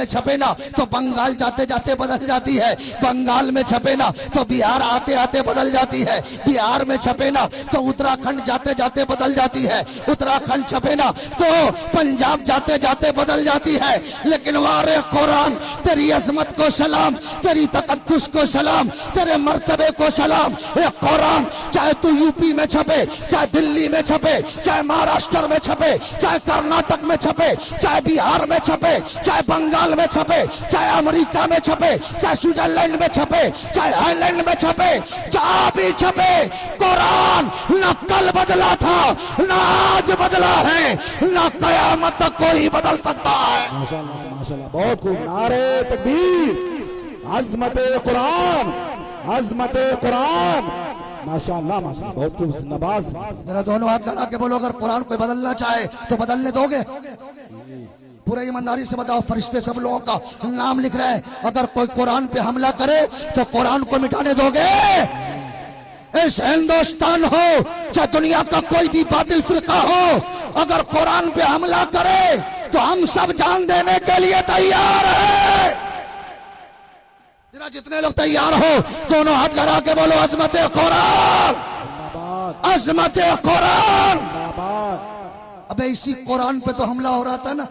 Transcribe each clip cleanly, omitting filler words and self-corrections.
में छपे ना तो बंगाल जाते जाते बदल जाती है, बंगाल में छपे ना तो बिहार आते आते बदल जाती है, बिहार में छपे ना तो उत्तराखंड जाते जाते बदल जाती है, उत्तराखंड छपे ना तो पंजाब जाते जाते बदल जाती है। लेकिन वारे कुरान तेरी अजमत को सलाम, तेरी तकद्दुस को सलाम, तेरे मर्तबे को सलाम। ये कुरान चाहे तू यूपी में छपे, चाहे दिल्ली में छपे, चाहे महाराष्ट्र में छपे, चाहे कर्नाटक में छपे, चाहे बिहार में छपे, चाहे बंगाल में छपे, चाहे अमेरिका में छपे, चाहे स्विट्जरलैंड में छपे, चाहे आयरलैंड में छपे, जहां भी छपे, कुरान न कल बदला था, न आज बदला है, न कयामत तक कोई बदल सकता है। माशाल्लाह माशाल्लाह, बहुत खूब। नारे तकबीर, अज़मते कुरान, अज़मते कुरान, माशाल्लाह माशाल्लाह, बहुत खूब। नवाज मेरा दोनों हाथ लगा के बोलो, अगर कुरान कोई बदलना चाहे तो बदलने दोगे? पूरे ईमानदारी से बताओ, फरिश्ते सब लोगों का नाम लिख रहे हैं, अगर कोई कुरान पे हमला करे तो कुरान को मिटाने दोगे? इस हिंदुस्तान हो चाहे दुनिया का कोई भी बातिल फिरका हो, अगर कुरान पे हमला करे तो हम सब जान देने के लिए तैयार है। जरा जितने लोग तैयार हो दोनों हाथ लगा के बोलो, अजमत कुरान, अजमत कुरान। अबे इसी कुरान पे तो हमला हो रहा था ना,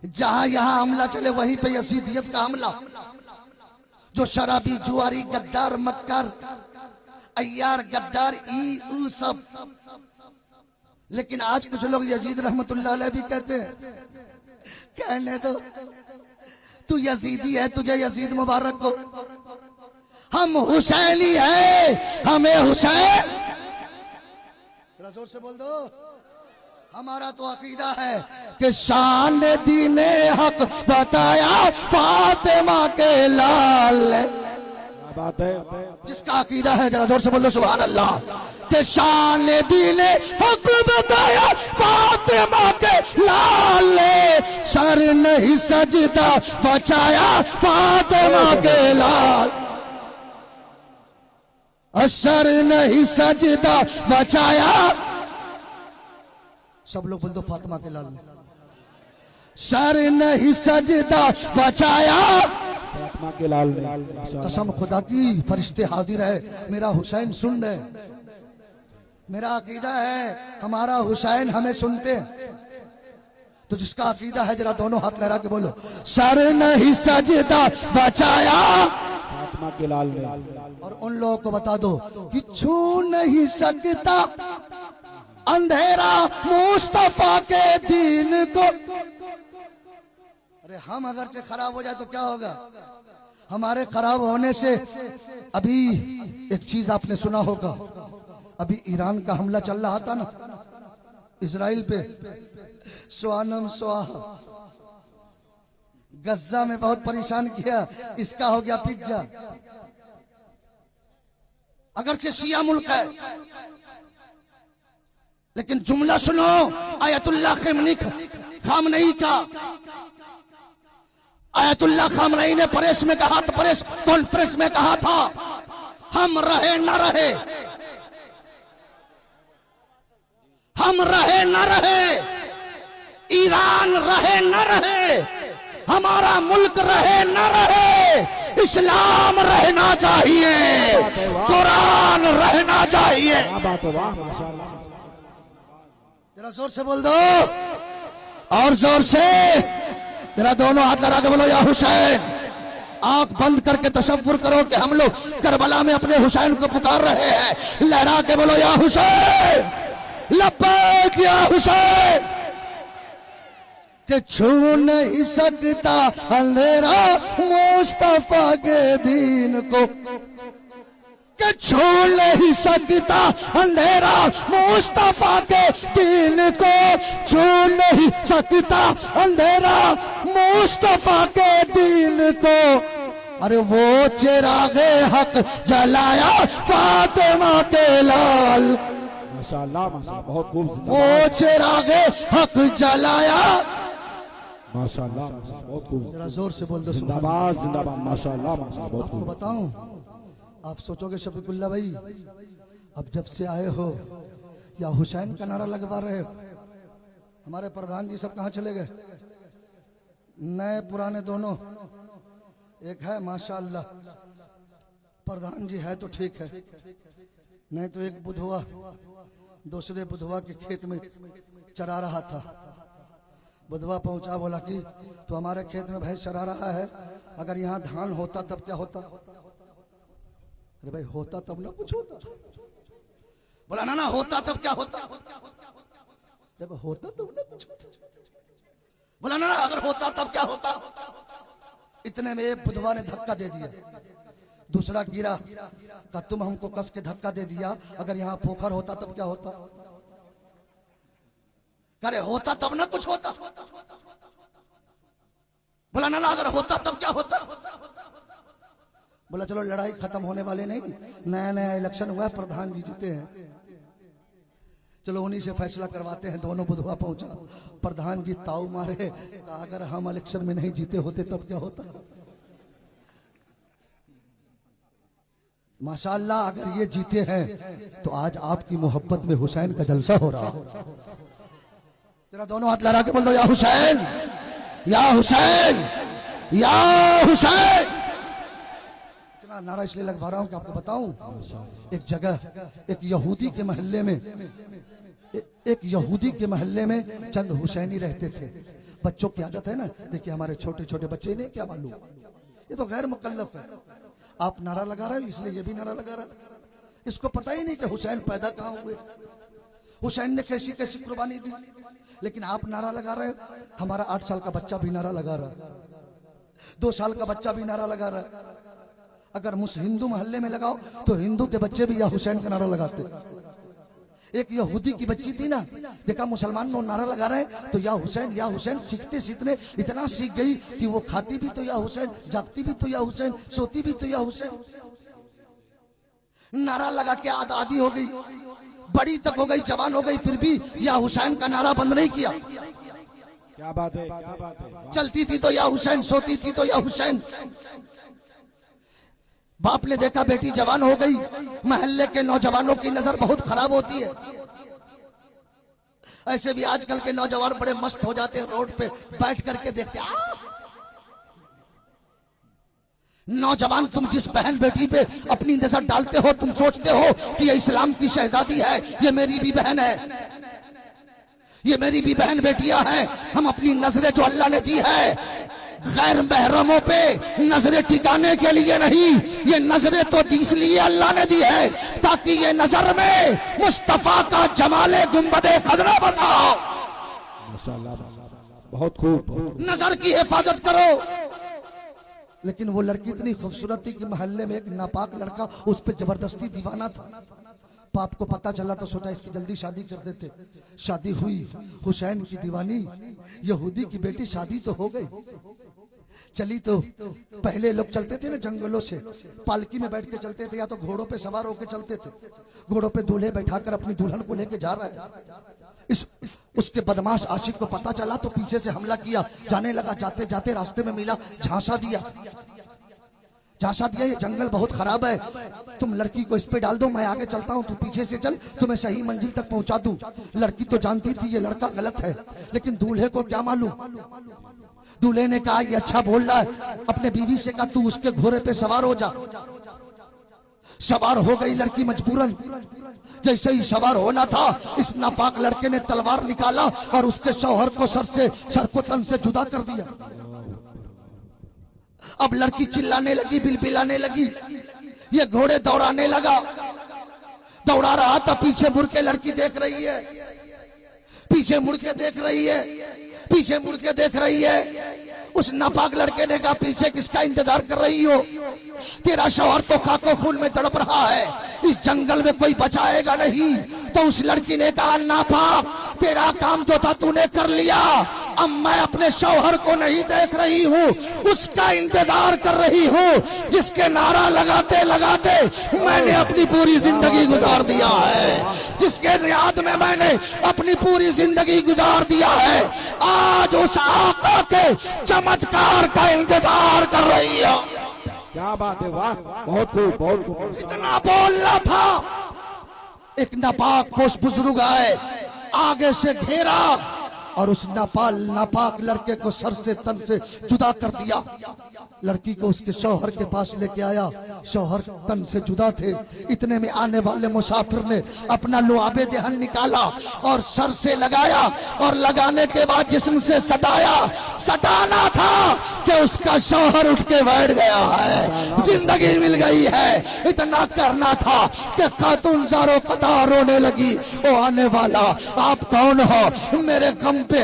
जहां यहां हमला चले वहीं पे यजीदियत का हमला। जो शराबी, जुआरी, गद्दार, मक्कार, अय्यार, गद्दार, ऊ सब। लेकिन आज कुछ लोग यजीद रहमतुल्लाह अलैह भी कहते हैं, कहने दो, तू यजीदी है, तुझे यजीद मुबारक हो, हम हुसैनी है, हमें हुसैन। जरा जोर से बोल दो। हमारा तो अकीदा है कि शान दीने हक बताया फातिमा के लाल। बात है, जिसका अकीदा है जरा जोर से बोल दो सुभान अल्लाह। कि शान दीने हक बताया फातिमा के लाल, सर नहीं सजदा बचाया फातिमा के लाल, सर नहीं सजदा बचाया। सब लोग बोल दो फातिमा के लाल ने सर नहीं सजदा बचाया फातिमा के लाल ने। कसम खुदा की, फरिश्ते हाजिर है, मेरा हुसैन सुन रहे, मेरा अकीदा है हमारा हुसैन हमें सुनते हैं। तो जिसका अकीदा है जरा दोनों हाथ लहरा के बोलो, सर नहीं सजदा बचाया फातिमा के लाल ने। और उन लोगों को बता दो कि छू नहीं सकता अंधेरा मुस्तफा के दीन को। अरे हम अगर से खराब हो जाए तो क्या होगा? हमारे खराब होने से, अभी एक चीज आपने सुना होगा, अभी ईरान का हमला चल रहा था ना इजराइल पे, स्वानम स्वाहा, गज्जा में बहुत परेशान किया, इसका हो गया पिज्जा। अगर से शिया मुल्क है, लेकिन जुमला सुनो आयतुल्लाह खामनई का। आयतुल्लाह खामनई ने प्रेस में कहा था, प्रेस कॉन्फ्रेंस में कहा था, हम रहे न रहे, हम रहे न रहे, ईरान रहे न रहे, हमारा मुल्क रहे न रहे, इस्लाम रहना चाहिए, कुरान रहना चाहिए। वाह माशाल्लाह, जरा जोर से बोल दो, और जोर से, जरा दोनों हाथ लगा के बोलो या हुसैन। आंख बंद करके तशव्वुर करो कि हम लोग करबला में अपने हुसैन को पुकार रहे हैं, लहरा के बोलो या हुसैन, लब्बैक या हुसैन। कि छू नहीं सकता अंधेरा मुस्तफा के दीन को, कि छू नहीं सकता अंधेरा मुस्तफा के दीन को, छू नहीं सकता अंधेरा मुस्तफा के दीन को। अरे वो चिरागे हक जलाया फातिमा के लाल, माशाल्लाह माशाल्लाह, बहुत खूब। वो चिरागे हक जलाया, माशाल्लाह माशाल्लाह, बहुत खूब। जरा जोर से बोल दो जिंदाबाद जिंदाबाद, माशाल्लाह माशाल्लाह, बहुत आपको खूब। बताऊं, आप सोचोगे शफीकुल्ला भाई अब जब से आए हो या हुसैन का नारा लगवा रहे हो, हमारे प्रधान जी सब कहाँ चले गए? नए पुराने दोनों एक है माशाअल्लाह। प्रधान जी है तो ठीक है, नहीं तो एक बुधवा दूसरे बुधवा के खेत में चरा रहा था। बुधवा पहुंचा, बोला कि तो हमारे खेत में भैंस चरा रहा है, अगर यहाँ धान होता तब क्या होता? अरे भाई होता तब ना कुछ होता। बोला ना होता तब क्या होता? अरे भाई होता तब ना कुछ होता। बोला ना अगर होता तब क्या होता? इतने में एक बुधवा ने धक्का दे दिया, दूसरा गिरा, का तुम हमको कस के धक्का दे दिया, अगर यहाँ पोखर होता तब क्या होता? अरे होता तब ना कुछ होता। बोला ना अगर होता तब क्या होता? बोला चलो लड़ाई खत्म होने वाले नहीं, नया नया इलेक्शन हुआ है, प्रधान जी जीते हैं, चलो उन्हीं से फैसला करवाते हैं। दोनों बुधवा पहुंचा, प्रधान जी ताऊ मारे, कहा अगर हम इलेक्शन में नहीं जीते होते तब क्या होता? माशाअल्लाह अगर ये जीते हैं तो आज आपकी मोहब्बत में हुसैन का जलसा हो रहा। जरा दोनों हाथ लगा के बोल दो या हुसैन, या हुसैन, या हुसैन। इतना नारा इसलिए लगवा रहा हूं कि आपको बताऊं, एक जगह एक यहूदी के महल्ले में एक यहूदी के महल्ले में चंद हुसैनी रहते थे। बच्चों की आदत है ना, देखिए हमारे छोटे छोटे बच्चे ने क्या मालूम, ये तो गैर मुकल्लफ है, आप नारा लगा रहे हो इसलिए ये भी नारा लगा रहा है। इसको पता ही नहीं कि हुसैन पैदा कहाँ हुए, हुसैन ने कैसी कैसी कुर्बानी दी, लेकिन आप नारा लगा रहे हो। हमारा 8 साल का बच्चा भी नारा लगा रहा है, 2 साल का बच्चा भी नारा लगा रहा है। अगर हिंदू मोहल्ले में लगाओ तो हिंदू के बच्चे भी या हुसैन का नारा लगाते। एक यहूदी की बच्ची थी ना, देखा मुसलमान लोग नारा लगा रहे हैं तो या हुसैन सीखते सीखते इतना सीख गई कि वो खाती भी तो या हुसैन, जागती भी तो या हुसैन, सोती भी तो या हुसैन। नारा लगा के आदी हो गई, बड़ी तक हो गई, जवान हो गई, फिर भी या हुसैन का नारा बंद नहीं किया। क्या बात है, क्या बात है। चलती थी तो या हुसैन, सोती थी तो या हुसैन। बाप ने देखा बेटी जवान हो गई, महल्ले के नौजवानों की नजर बहुत खराब होती है। ऐसे भी आजकल के नौजवान बड़े मस्त हो जाते हैं, रोड पे बैठ करके देखते नौजवान तुम जिस बहन बेटी पे अपनी नजर डालते हो, तुम सोचते हो कि ये इस्लाम की शहजादी है, ये मेरी भी बहन है, ये मेरी भी बहन बेटियां हैं। हम अपनी नजरें जो अल्लाह ने दी है गैर महरमों पे नजरें टिकाने के लिए नहीं, ये नजरें तो इसलिए अल्लाह ने दी है ताकि ये नजर में मुस्तफा का जमाले गुंबदे खजरा बसाओ। माशाअल्लाह, बहुत खूब। नजर की हिफाजत करो। लेकिन वो लड़की इतनी खूबसूरत थी कि मोहल्ले में एक नापाक लड़का उस पर जबरदस्ती दीवाना था। बाप को पता चला तो सोचा इसकी जल्दी शादी कर देते। शादी हुई, हुसैन की दीवानी, यहूदी की बेटी, शादी तो हो गई। चली तो पहले लोग चलते थे ना जंगलों से, पालकी में बैठ के चलते थे या तो घोड़ों पे सवार होकर चलते थे। घोड़ों पे दूल्हे बैठाकर अपनी दुल्हन को लेके जा रहा है। उसके बदमाश आशिक को पता चला तो पीछे से हमला किया, जाने लगा, जाते जाते रास्ते में मिला, झांसा दिया, ये जंगल बहुत खराब है, तुम लड़की को इस पे डाल दो, मैं आगे चलता हूँ, तू पीछे से चल, तुम्हें सही मंजिल तक पहुंचा दूं। लड़की तो जानती थी ये लड़का गलत है, लेकिन दूल्हे को क्या मालूम। दूल्हे ने कहा ये अच्छा बोल रहा है, अपने बीवी से कहा तू उसके घोड़े पे सवार हो जा। सवार हो गई लड़की मजबूरन। जैसे ही सवार होना था, इस नापाक लड़के ने तलवार निकाला और उसके शौहर को सर को तन से जुदा कर दिया। अब लड़की चिल्लाने लगी, बिलबिलाने लगी, ये घोड़े दौड़ाने लगा। दौड़ा रहा था, पीछे मुड़ के लड़की देख रही है, पीछे मुड़ के देख रही है, पीछे मुड़ के देख रही है। उस नापाक लड़के ने कहा पीछे किसका इंतजार कर रही हो, तेरा शौहर तो खाको खून में तड़प रहा है, इस जंगल में कोई बचाएगा नहीं। तो उस लड़की ने कहा नापाक, तेरा काम जो था तूने कर लिया, अब मैं अपने शौहर को नहीं देख रही हूँ, उसका इंतजार कर रही हूँ जिसके नारा लगाते लगाते मैंने अपनी पूरी जिंदगी गुजार दिया है, जिसके याद में मैंने अपनी पूरी जिंदगी गुजार दिया है। आज उस आका के चमत्कार का इंतजार कर रही है। क्या बात है, वाह, बहुत खूब, बहुत खूब। इतना बोलना था। एक नापाक पोष बुजुर्ग आए, आगे से घेरा और उस नापाक लड़के को सर से तन से जुदा कर दिया। लड़की को उसके शौहर के पास लेके आया, शौहर तन से जुदा थे। इतने में आने वाले मुसाफिर ने अपना लुआबे देहन निकाला और सर से लगाया, और लगाने के बाद जिस्म से सटाया। सटाना था कि उसका शौहर उठ के बैठ गया है, जिंदगी मिल गई है। इतना करना था कि खातून ज़ारो कता रोने लगी। ओ आने वाला, आप कौन हो? मेरे गम पे,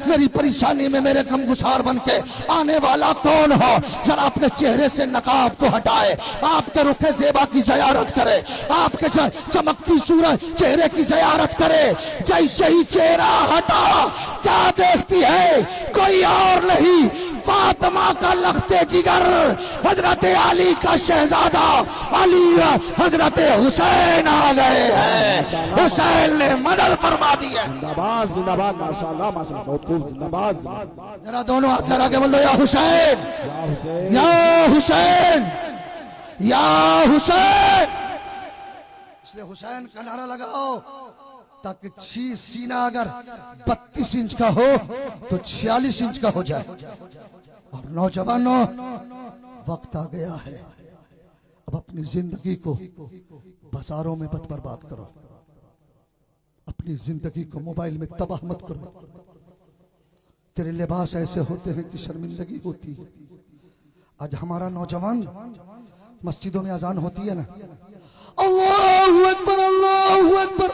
मेरी परेशानी में मेरे गम गुसार बन के आने वाला कौन हो? जरा अपने चेहरे से नकाब तो हटाए, आपके रुखे ज़ेबा की ज़ियारत करे, आपके चमकती सूरज चेहरे की ज़ियारत करे। जैसे ही चेहरा हटा, क्या देखती है? कोई और नहीं, फातिमा का लख्ते जिगर, हजरत अली का शहजादा अली, हजरत हुसैन आ गए हैं। हुसैन ने मदद फरमा दी है। जिंदाबाद जिंदाबाद, माशाल्लाह माशाल्लाह, बहुत खूब, जिंदाबाद। जरा दोनों हाथ लगा के बोल दो, या हुसैन, या हुसैन, या हुसैन, या हुसैन। इसलिए हुसैन का नारा लगाओ ताकि सीना अगर 32 इंच का हो तो 46 इंच का हो जाए। और नौजवानों, वक्त आ गया है, अब अपनी जिंदगी को बाजारों में मत बर्बाद करो, अपनी जिंदगी को मोबाइल में तबाह मत करो। तेरे लिबास ऐसे होते हैं कि शर्मिंदगी होती है। आज हमारा नौजवान, मस्जिदों में अजान होती है ना, अल्लाहु अकबर अल्लाहु अकबर,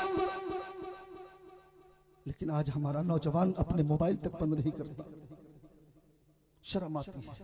लेकिन आज हमारा नौजवान अपने मोबाइल तक बंद नहीं करता। शर्म आती है।